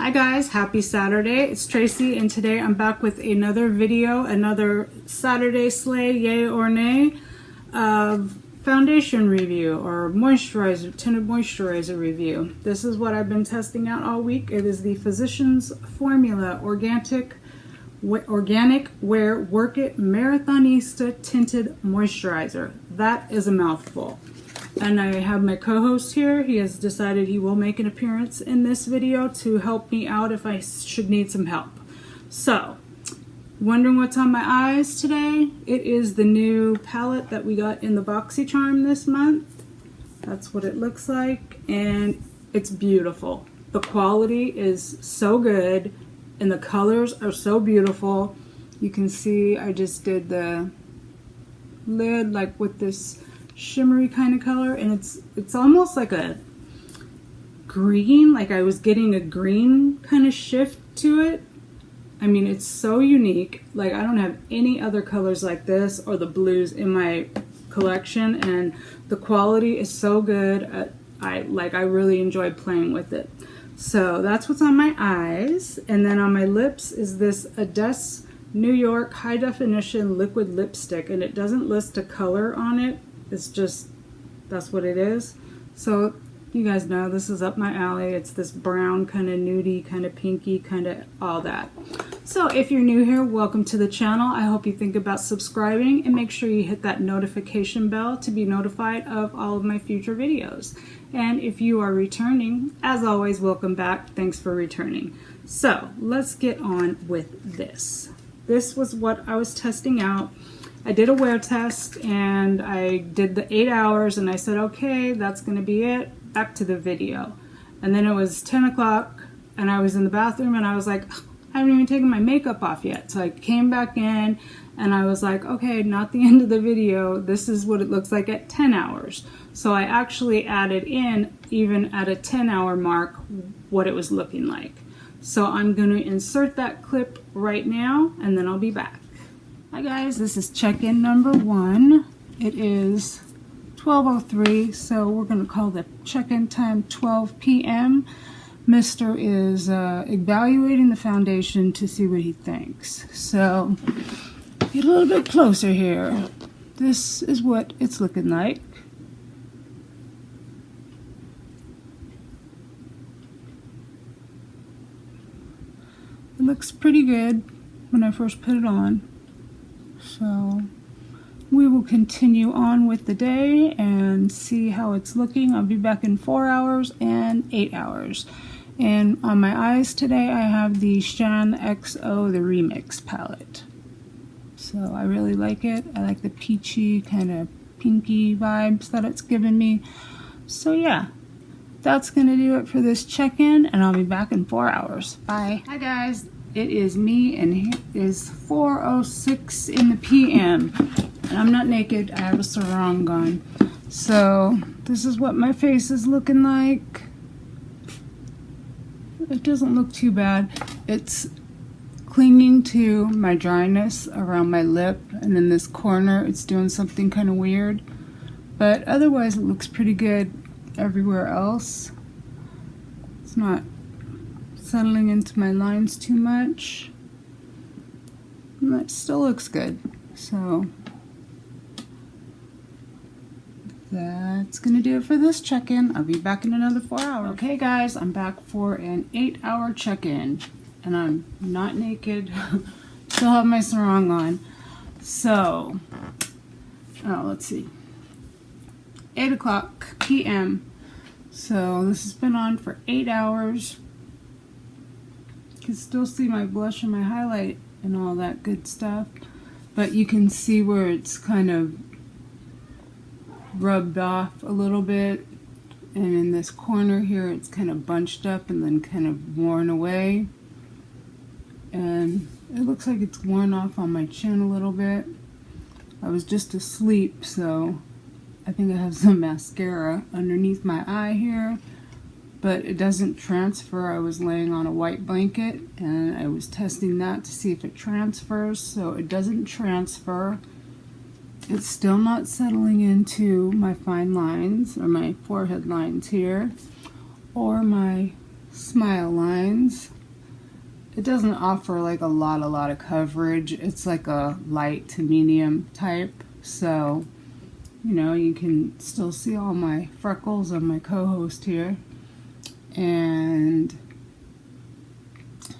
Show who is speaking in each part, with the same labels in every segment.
Speaker 1: Hi guys, happy Saturday. It's Tracy and today I'm back with another video, another Saturday Slay, yay or nay, foundation review or moisturizer, tinted moisturizer review. This is what I've been testing out all week. It is the Physicians Formula Organic Wear Work It Marathonista Tinted Moisturizer. That is a mouthful. And I have my co-host here. He has decided he will make an appearance in this video to help me out if I should need some help. So, wondering what's on my eyes today? It is the new palette that we got in the BoxyCharm this month. That's what it looks like, and it's beautiful. The quality is so good, and the colors are so beautiful. You can see I just did the lid like with this shimmery kind of color, and it's almost like a green, like I was getting a green kind of shift to it. I mean, it's so unique. Like, I don't have any other colors like this or the blues in my collection, and the quality is so good. I really enjoy playing with it. So that's what's on my eyes, and then on my lips is this Ades New York High Definition Liquid Lipstick, and it doesn't list a color on it. It's just, that's what it is. So you guys know this is up my alley. It's this brown kind of nudie, kind of pinky, kind of all that. So if you're new here, welcome to the channel. I hope you think about subscribing and make sure you hit that notification bell to be notified of all of my future videos. And if you are returning, as always, welcome back. Thanks for returning. So let's get on with this. This was what I was testing out. I did a wear test and I did the 8 hours and I said, okay, that's going to be it. Back to the video. And then it was 10 o'clock and I was in the bathroom and I was like, I haven't even taken my makeup off yet. So I came back in and I was like, okay, not the end of the video. This is what it looks like at 10 hours. So I actually added in, even at a 10-hour mark, what it was looking like. So I'm going to insert that clip right now and then I'll be back. Hi guys, this is check-in number 1. It is 12:03, so we're going to call the check-in time 12 p.m. Mr. is evaluating the foundation to see what he thinks. So, get a little bit closer here. This is what it's looking like. It looks pretty good when I first put it on. So we will continue on with the day and see how it's looking. I'll be back in 4 hours and 8 hours. And on my eyes today, I have the Shan XO, the Remix palette. So I really like it. I like the peachy, kind of pinky vibes that it's given me. So yeah, that's going to do it for this check-in, and I'll be back in 4 hours. Bye. Hi guys. It is me, and it is 4:06 in the p.m. and I'm not naked. I have a sarong on. So this is what my face is looking like. It doesn't look too bad. It's clinging to my dryness around my lip, and in this corner it's doing something kind of weird. But otherwise it looks pretty good everywhere else. It's not settling into my lines too much. And that still looks good. So that's gonna do it for this check-in. I'll be back in another 4 hours. Okay guys, I'm back for an 8-hour check-in and I'm not naked. Still have my sarong on. So let's see, 8 o'clock p.m. So this has been on for 8 hours. You can still see my blush and my highlight and all that good stuff, but you can see where it's kind of rubbed off a little bit, and in this corner here it's kind of bunched up and then kind of worn away, and it looks like it's worn off on my chin a little bit. I was just asleep, so I think I have some mascara underneath my eye here, but it doesn't transfer. I was laying on a white blanket and I was testing that to see if it transfers. So it doesn't transfer. It's still not settling into my fine lines or my forehead lines here or my smile lines. it doesn't offer like a lot of coverage. It's like a light to medium type, so you know, you can still see all my freckles on my co-host here, and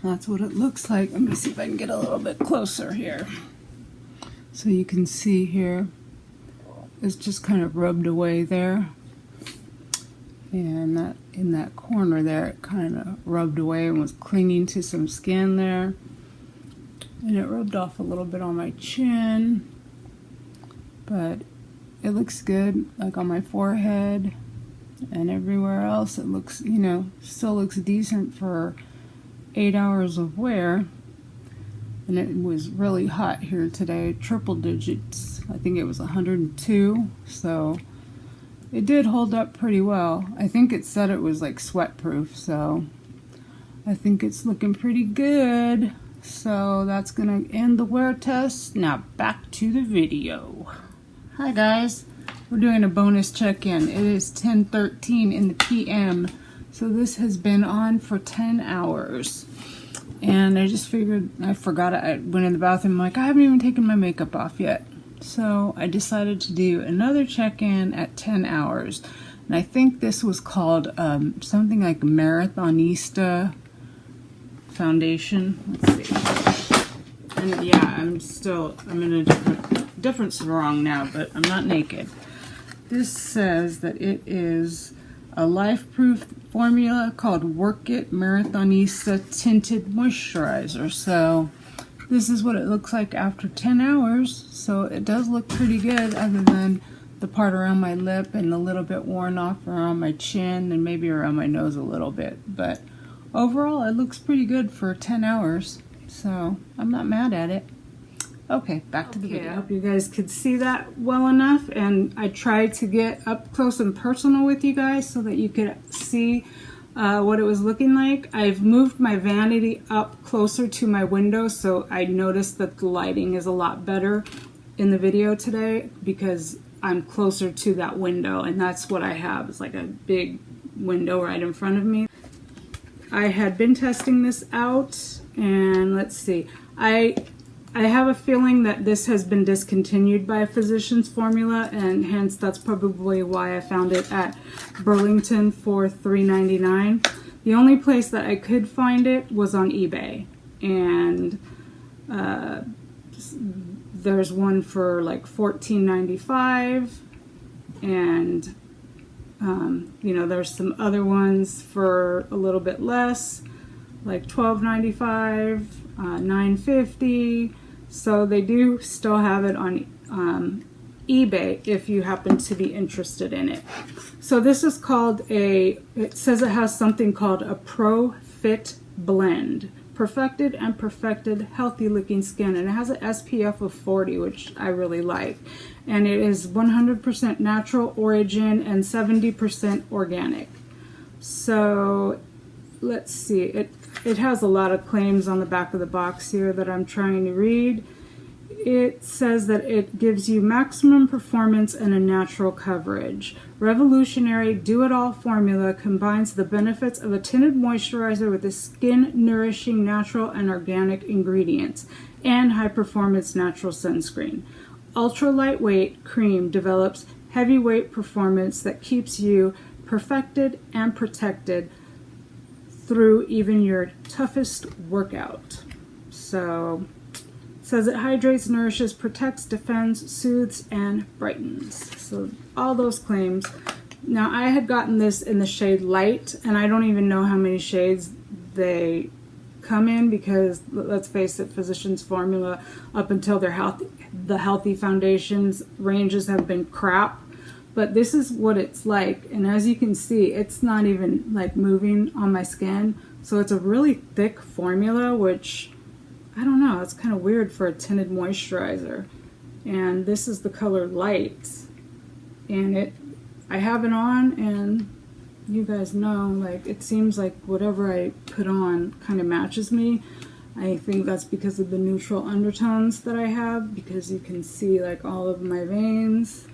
Speaker 1: that's what it looks like. Let me see if I can get a little bit closer here. So you can see here, it's just kind of rubbed away there. And that in that corner there, it kind of rubbed away and was clinging to some skin there. And it rubbed off a little bit on my chin. But it looks good, like on my forehead and everywhere else. It looks, you know, still looks decent for 8 hours of wear. And it was really hot here today, triple digits. I think it was 102, so it did hold up pretty well. I think it said it was like sweat proof, so I think it's looking pretty good. So that's gonna end the wear test. Now back to the video. Hi guys, we're doing a bonus check-in. It is 10:13 in the PM, so this has been on for 10 hours. And I just figured, I forgot, I went in the bathroom, I'm like, I haven't even taken my makeup off yet. So I decided to do another check-in at 10 hours. And I think this was called something like Marathonista Foundation. Let's see. And yeah, I'm in a different sarong now, but I'm not naked. This says that it is a life-proof formula called Work It Marathonista Tinted Moisturizer. So this is what it looks like after 10 hours. So it does look pretty good, other than the part around my lip and a little bit worn off around my chin and maybe around my nose a little bit. But overall, it looks pretty good for 10 hours. So I'm not mad at it. Okay, back to the video. I hope you guys could see that well enough, and I tried to get up close and personal with you guys so that you could see what it was looking like. I've moved my vanity up closer to my window, so I noticed that the lighting is a lot better in the video today because I'm closer to that window, and that's what I have. It's like a big window right in front of me. I had been testing this out, and let's see. I have a feeling that this has been discontinued by Physicians Formula, and hence that's probably why I found it at Burlington for $3.99. The only place that I could find it was on eBay, and there's one for like $14.95, and you know, there's some other ones for a little bit less, like $12.95, $9.50. So they do still have it on eBay if you happen to be interested in it. So this is called it says it has something called a Pro Fit Blend. Perfected and perfected healthy looking skin, and it has an SPF of 40, which I really like. And it is 100% natural origin and 70% organic. So let's see, it has a lot of claims on the back of the box here that I'm trying to read. It says that it gives you maximum performance and a natural coverage. Revolutionary do-it-all formula combines the benefits of a tinted moisturizer with the skin-nourishing natural and organic ingredients and high-performance natural sunscreen. Ultra-lightweight cream develops heavyweight performance that keeps you perfected and protected through even your toughest workout. So it says it hydrates, nourishes, protects, defends, soothes, and brightens. So all those claims. Now I had gotten this in the shade light, and I don't even know how many shades they come in because let's face it, Physicians Formula up until the healthy foundations ranges have been crap. But this is what it's like, and as you can see, it's not even like moving on my skin. So it's a really thick formula, which I don't know, it's kind of weird for a tinted moisturizer. And this is the color light, and I have it on, and you guys know, like, it seems like whatever I put on kind of matches me. I think that's because of the neutral undertones that I have, because you can see like all of my veins.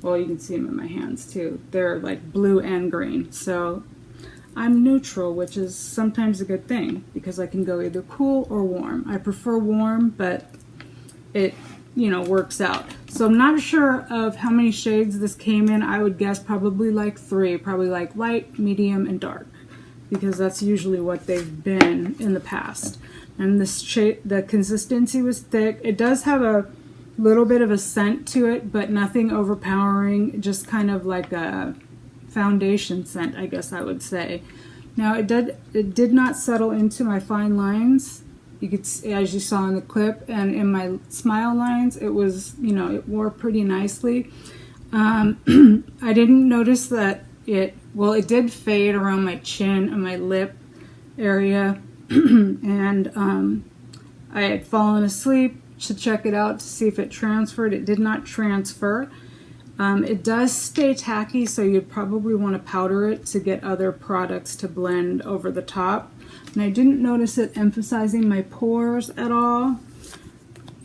Speaker 1: Well, you can see them in my hands too. They're like blue and green. So I'm neutral, which is sometimes a good thing because I can go either cool or warm. I prefer warm, but it, you know, works out. So I'm not sure of how many shades this came in. I would guess probably like 3, probably like light, medium, and dark, because that's usually what they've been in the past. And this shade, the consistency was thick. It does have a little bit of a scent to it, but nothing overpowering, just kind of like a foundation scent, I guess I would say. Now it did not settle into my fine lines. You could see, as you saw in the clip, and in my smile lines, it was, you know, it wore pretty nicely. I didn't notice that it did fade around my chin and my lip area. And I had fallen asleep to check it out to see if it transferred. It did not transfer. It does stay tacky, so you'd probably want to powder it to get other products to blend over the top. And I didn't notice it emphasizing my pores at all.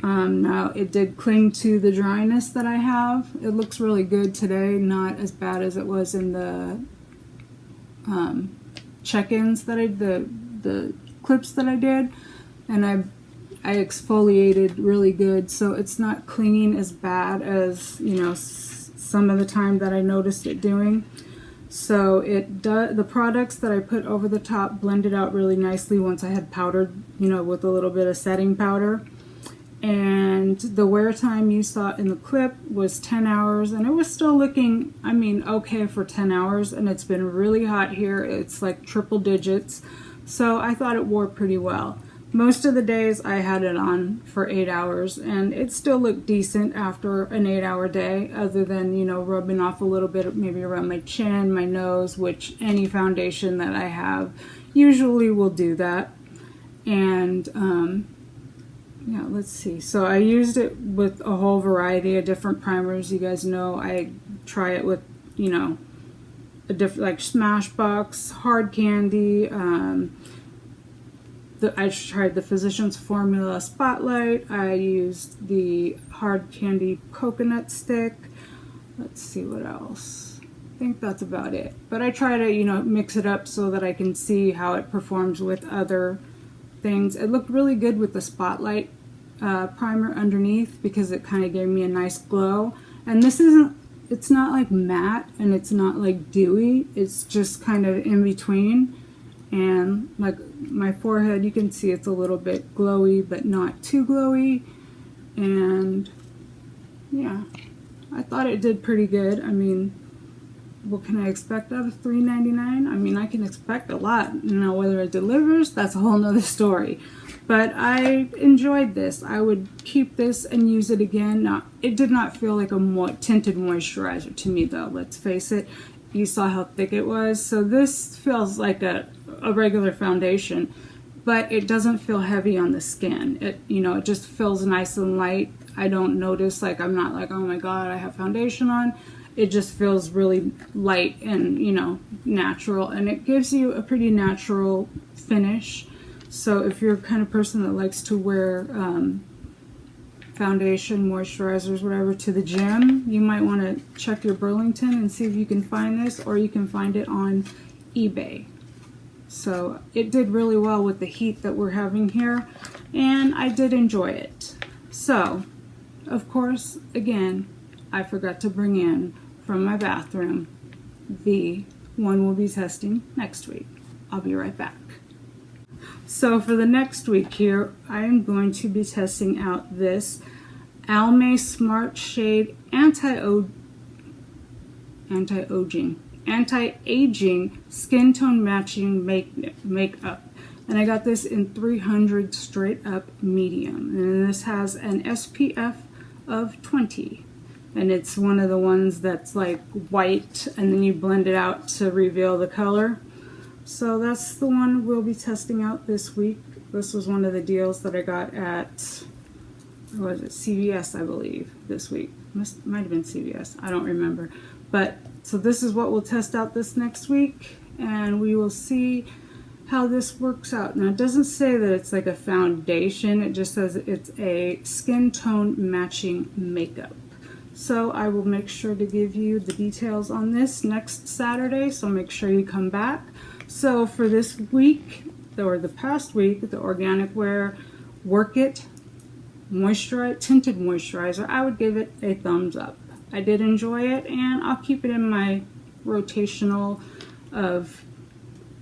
Speaker 1: Now it did cling to the dryness that I have. It looks really good today, not as bad as it was in the check-ins that I did, the clips that I did, and I exfoliated really good, so it's not clinging as bad as, you know, some of the time that I noticed it doing. So the products that I put over the top blended out really nicely once I had powdered, you know, with a little bit of setting powder. And the wear time you saw in the clip was 10 hours, and it was still looking, I mean, okay for 10 hours, and it's been really hot here. It's like triple digits, so I thought it wore pretty well. Most of the days I had it on for 8 hours, and it still looked decent after an 8-hour day, other than, you know, rubbing off a little bit maybe around my chin, my nose, which any foundation that I have usually will do that. And yeah, let's see. So I used it with a whole variety of different primers. You guys know I try it with, you know, a different, like Smashbox, Hard Candy. I tried the Physicians Formula Spotlight. I used the Hard Candy Coconut Stick. Let's see what else. I think that's about it. But I try to, you know, mix it up so that I can see how it performs with other things. It looked really good with the Spotlight primer underneath because it kind of gave me a nice glow. And this isn't, it's not like matte and it's not like dewy. It's just kind of in between. And like my forehead, you can see it's a little bit glowy, but not too glowy. And yeah, I thought it did pretty good. I mean, what can I expect out of $3.99? I mean, I can expect a lot. You know, whether it delivers, that's a whole nother story. But I enjoyed this. I would keep this and use it again. Now, it did not feel like a tinted moisturizer to me, though. Let's face it. You saw how thick it was. So this feels like a regular foundation, but it doesn't feel heavy on the skin. It, you know, it just feels nice and light. I don't notice, like, I'm not like, oh my god, I have foundation on. It just feels really light and, you know, natural, and it gives you a pretty natural finish. So if you're the kind of person that likes to wear foundation, moisturizers, whatever, to the gym, you might want to check your Burlington and see if you can find this, or you can find it on eBay. So it did really well with the heat that we're having here, and I did enjoy it. So, of course, again, I forgot to bring in from my bathroom the one we'll be testing next week. I'll be right back. So for the next week here, I am going to be testing out this Alamar Smart Shade Anti-Aging Skin Tone Matching Makeup. And I got this in 300 straight up medium. And this has an SPF of 20. And it's one of the ones that's like white and then you blend it out to reveal the color. So that's the one we'll be testing out this week. This was one of the deals that I got at, what was it, CVS, I believe, this week. Might have been CVS, I don't remember. But so this is what we'll test out this next week, and we will see how this works out. Now it doesn't say that it's like a foundation, it just says it's a skin tone matching makeup. So I will make sure to give you the details on this next Saturday, so make sure you come back. So for this week, or the past week, the Organic Wear Work It Tinted Moisturizer, I would give it a thumbs up. I did enjoy it, and I'll keep it in my rotational of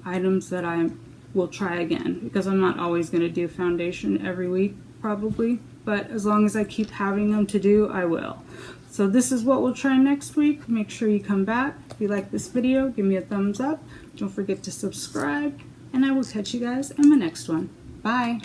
Speaker 1: items that I will try again, because I'm not always going to do foundation every week probably, but as long as I keep having them to do, I will. So this is what we'll try next week. Make sure you come back. If you like this video, give me a thumbs up. Don't forget to subscribe, and I will catch you guys in the next one. Bye.